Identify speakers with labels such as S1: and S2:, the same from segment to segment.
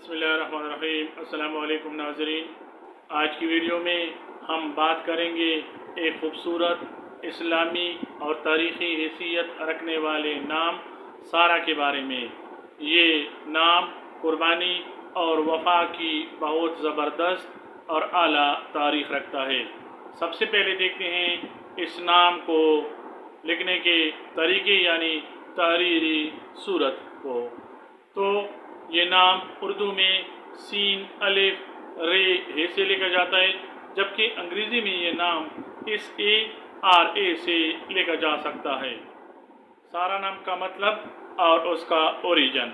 S1: बिस्मिल्लाहिर्रहमानिर्रहीम। अस्सलाम वालेकुम नाज़रीन। आज की वीडियो में हम बात करेंगे एक खूबसूरत इस्लामी और तारीख़ी हैसियत रखने वाले नाम सारा के बारे में। ये नाम कुर्बानी और वफ़ा की बहुत ज़बरदस्त और आला तारीख़ रखता है। सबसे पहले देखते हैं इस नाम को लिखने के तरीके यानी तहरीरी सूरत को। तो ये नाम उर्दू में सीन अलिफ रे हे से लिखा जाता है, जबकि अंग्रेज़ी में ये नाम SARA से लिखा जा सकता है। सारा नाम का मतलब और उसका ओरिजिन।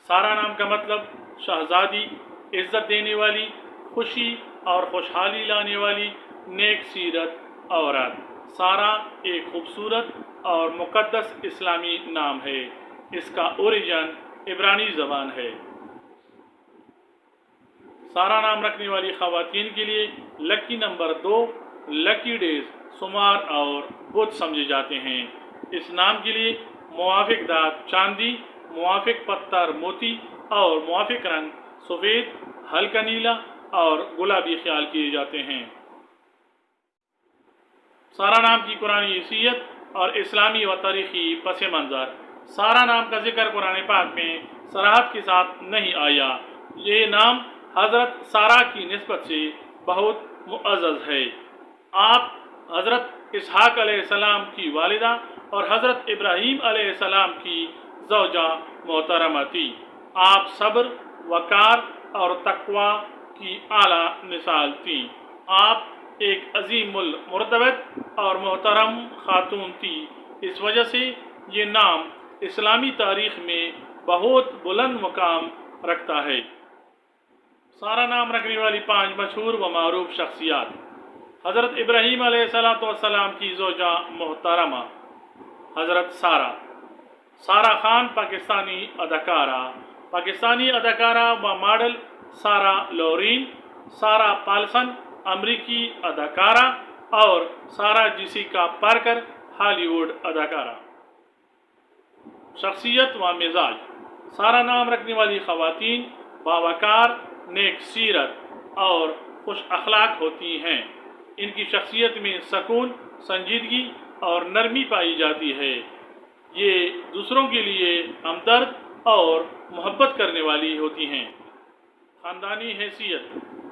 S1: सारा नाम का मतलब शहज़ादी, इज़्ज़त देने वाली, खुशी और खुशहाली लाने वाली नेक सीरत औरत। सारा एक खूबसूरत और मुक़द्दस इस्लामी नाम है। इसका ओरिजिन इब्रानी ज़बान है। सारा नाम रखने वाली ख़वातीन के लिए लकी नंबर 2 लकी डेज सुमार और बुध समझे जाते हैं। इस नाम के लिए मुवाफ़िक दाग चांदी, मुवाफ़िक पत्थर मोती और मुवाफ़िक रंग सफ़ेद, हल्का नीला और गुलाबी ख्याल किए जाते हैं। सारा नाम की कुरानी हैसियत और इस्लामी व तारीख़ी पस मंज़र। सारा नाम का जिक्र कुरान पाक में सराहत के साथ नहीं आया। ये नाम हज़रत सारा की निस्बत से बहुत मुअज़्ज़ज़ है। आप हज़रत इसहाक़ अलैहिस्सलाम की वालिदा और हज़रत इब्राहीम अलैहिस्सलाम की ज़ौजा मोहतरमा थी। आप सब्र, वक़ार और तक़वा की आला मिसाल थी। आप एक अज़ीमुल मुर्तबत और मोहतरम खातून थी। इस वजह से ये नाम इस्लामी तारीख़ में बहुत बुलंद मुकाम रखता है। सारा नाम रखने वाली 5 मशहूर व मारूफ शख्सियात। हज़रत इब्राहीम अलैहिस्सलाम की ज़ौजा मोहतरमा हज़रत सारा। सारा खान पाकिस्तानी अदाकारा व मॉडल सारा लॉरेन, सारा पाल्सन अमरीकी अदाकारा और सारा जेसिका पार्कर हॉलीवुड अदाकारा। शख्सियत व मिजाज। सारा नाम रखने वाली ख़वातीन बावकार, नेक सीरत और खुश अखलाक होती हैं। इनकी शख्सियत में सकून, संजीदगी और नरमी पाई जाती है। ये दूसरों के लिए हमदर्द और मोहब्बत करने वाली होती हैं। ख़ानदानी हैसियत।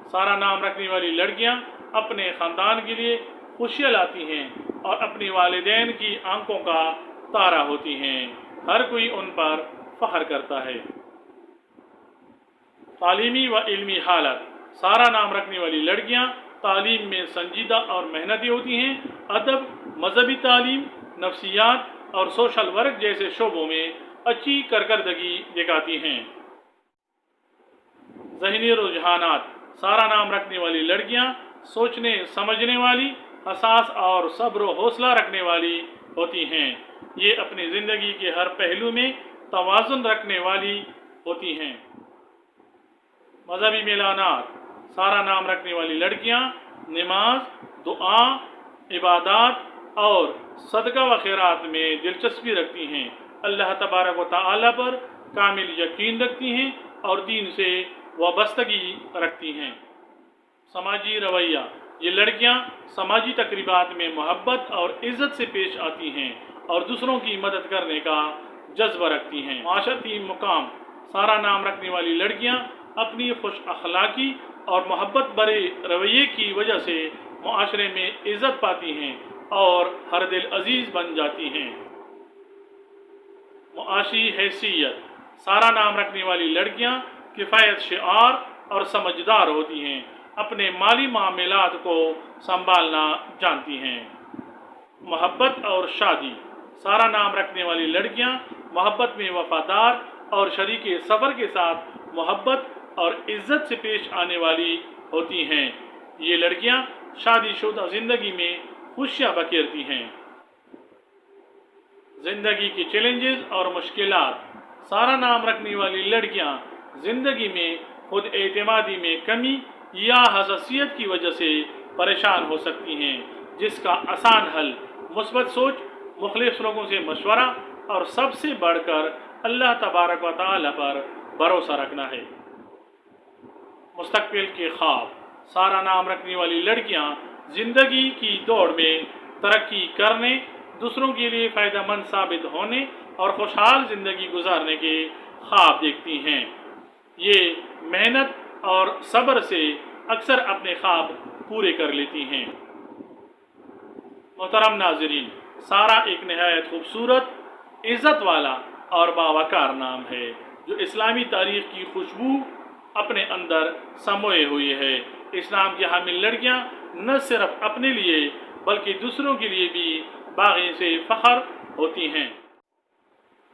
S1: सारा नाम रखने वाली लड़कियां अपने ख़ानदान के लिए खुशियाँ लाती हैं और अपने वालिदैन की आंखों का तारा होती हैं। हर कोई उन पर फ़ख्र करता है। तालीमी व इल्मी हालत। सारा नाम रखने वाली लड़कियां तालीम में संजीदा और मेहनती होती हैं। अदब, मजहबी तालीम, नफ्सियात और सोशल वर्क जैसे शोबों में अच्छी कारकर्दगी दिखाती हैं। ज़हनी रुझानात। सारा नाम रखने वाली लड़कियां सोचने समझने वाली, हसास और सब्र व हौसला रखने वाली होती हैं। ये अपनी ज़िंदगी के हर पहलू में तवाज़ुन रखने वाली होती हैं। मजहबी मेलानात। सारा नाम रखने वाली लड़कियां नमाज, दुआ, इबादत और सदका व खैरात में दिलचस्पी रखती हैं। अल्लाह तबारक व तआला पर कामिल यकीन रखती हैं और दीन से वाबस्तगी रखती हैं। समाजी रवैया। ये लड़कियां समाजी तकरीबात में मोहब्बत और इज़्ज़त से पेश आती हैं और दूसरों की मदद करने का जज्बा रखती हैं। माशरती मुकाम। सारा नाम रखने वाली लड़कियां अपनी खुश अखलाकी और मोहब्बत भरे रवैये की वजह से मुआशरे में इज़्ज़त पाती हैं और हर दिल अजीज़ बन जाती हैं। मुआशी हैसियत। सारा नाम रखने वाली लड़कियां किफ़ायत शिआर और समझदार होती हैं। अपने माली मामलात को संभालना जानती हैं। मोहब्बत और शादी। सारा नाम रखने वाली लड़कियां मोहब्बत में वफादार और शरीके सफ़र के साथ मोहब्बत और इज़्ज़त से पेश आने वाली होती हैं। ये लड़कियां शादीशुदा ज़िंदगी में खुशियाँ बखेरती हैं। ज़िंदगी की चैलेंजेस और मुश्किलात। सारा नाम रखने वाली लड़कियां ज़िंदगी में खुद एतमादी में कमी या हसासियत की वजह से परेशान हो सकती हैं, जिसका आसान हल मुस्बत सोच, मुखलिस लोगों से मशवरा और सबसे बढ़कर अल्लाह तबारक व तआला पर भरोसा रखना है। मुस्तकबिल के ख्वाब। सारा नाम रखने वाली लड़कियां जिंदगी की दौड़ में तरक्की करने, दूसरों के लिए फ़ायदेमंद साबित होने और खुशहाल ज़िंदगी गुजारने के ख्वाब देखती हैं। ये मेहनत और सब्र से अक्सर अपने ख्वाब पूरे कर लेती हैं। मोहतरम नाज़रीन, सारा एक नहायत खूबसूरत, इज़्ज़त वाला और बावकार नाम है जो इस्लामी तारीख़ की खुशबू अपने अंदर समोए हुई है। इस नाम की हामिल लड़कियां न सिर्फ अपने लिए बल्कि दूसरों के लिए भी बाग़ी से फ़ख्र होती हैं।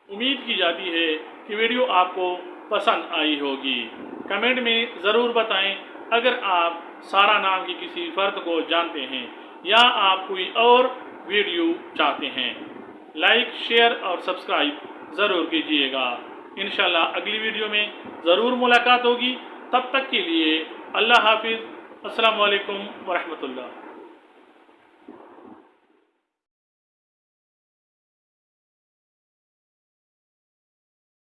S1: उम्मीद की जाती है कि वीडियो आपको पसंद आई होगी। कमेंट में ज़रूर बताएं अगर आप सारा नाम की किसी फ़र्द को जानते हैं या आप कोई और वीडियो चाहते हैं। लाइक, शेयर और सब्सक्राइब ज़रूर कीजिएगा। इंशाल्लाह अगली वीडियो में ज़रूर मुलाकात होगी। तब तक के लिए अल्लाह हाफिज़। अस्सलामु अलैकुम व रहमतुल्लाह।